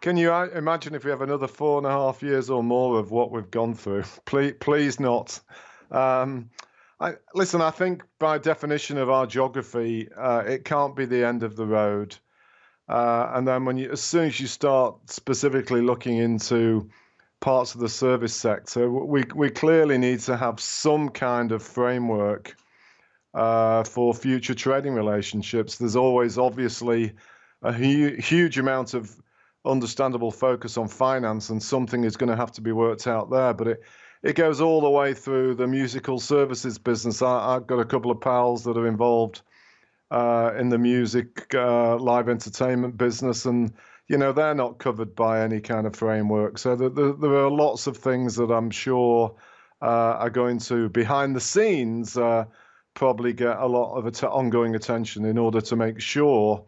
Can you imagine if we have another 4.5 years or more of what we've gone through? Please not. Um, listen, I think by definition of our geography, it can't be the end of the road. And then as soon as you start specifically looking into parts of the service sector, we clearly need to have some kind of framework for future trading relationships. There's always obviously a huge amount of understandable focus on finance, and something is going to have to be worked out there. But it goes all the way through the musical services business. I've got a couple of pals that are involved in the music live entertainment business, and they're not covered by any kind of framework. So there are lots of things that I'm sure are going to, behind the scenes, probably get a lot of ongoing attention in order to make sure,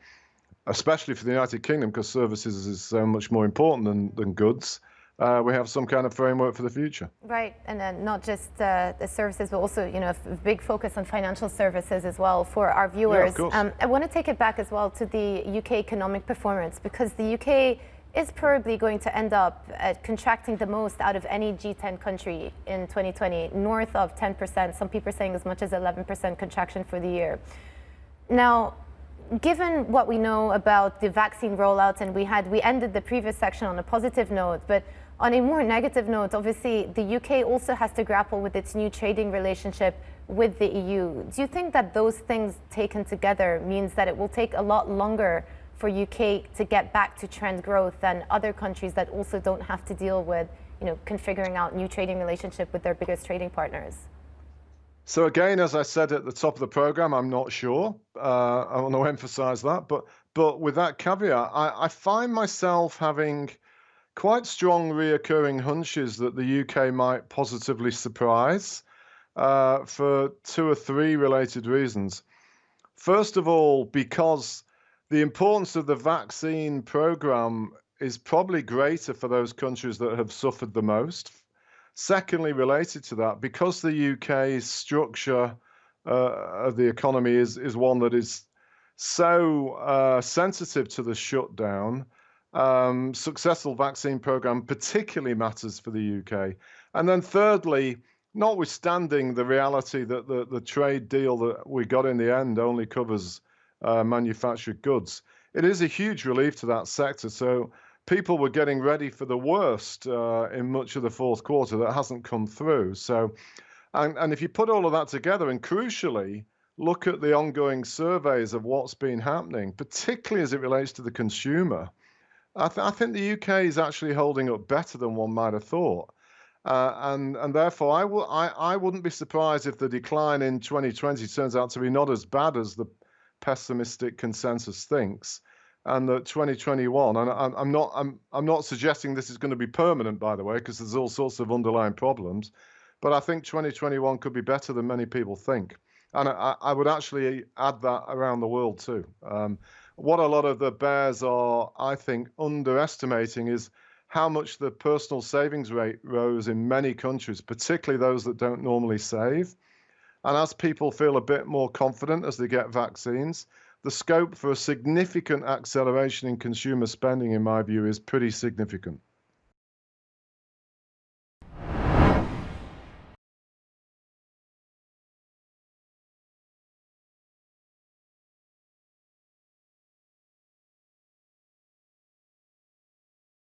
especially for the United Kingdom, because services is so much more important than goods, we have some kind of framework for the future. Right, and then not just the services, but also a big focus on financial services as well for our viewers. Yeah, of course. I want to take it back as well to the UK economic performance, because the UK is probably going to end up contracting the most out of any G10 country in 2020, north of 10%. Some people are saying as much as 11% contraction for the year. Now, given what we know about the vaccine rollout, and we ended the previous section on a positive note, but on a more negative note, obviously, the UK also has to grapple with its new trading relationship with the EU. Do you think that those things taken together means that it will take a lot longer for UK to get back to trend growth than other countries that also don't have to deal with, configuring out new trading relationship with their biggest trading partners? So again, as I said at the top of the program, I'm not sure. I want to emphasize that. But with that caveat, I find myself having quite strong reoccurring hunches that the UK might positively surprise for 2 or 3 related reasons. First of all, because the importance of the vaccine program is probably greater for those countries that have suffered the most. Secondly, related to that, because the UK's structure of the economy is one that is so sensitive to the shutdown, successful vaccine program particularly matters for the UK. And then thirdly, notwithstanding the reality that the trade deal that we got in the end only covers manufactured goods, it is a huge relief to that sector. So people were getting ready for the worst in much of the fourth quarter that hasn't come through. So, and if you put all of that together, and crucially, look at the ongoing surveys of what's been happening, particularly as it relates to the consumer, I think the UK is actually holding up better than one might have thought. And therefore, I wouldn't be surprised if the decline in 2020 turns out to be not as bad as the pessimistic consensus thinks, and that 2021, and I'm not suggesting this is going to be permanent, by the way, because there's all sorts of underlying problems, but I think 2021 could be better than many people think. And I would actually add that around the world too. What a lot of the bears are, I think, underestimating is how much the personal savings rate rose in many countries, particularly those that don't normally save. And as people feel a bit more confident as they get vaccines, the scope for a significant acceleration in consumer spending, in my view, is pretty significant.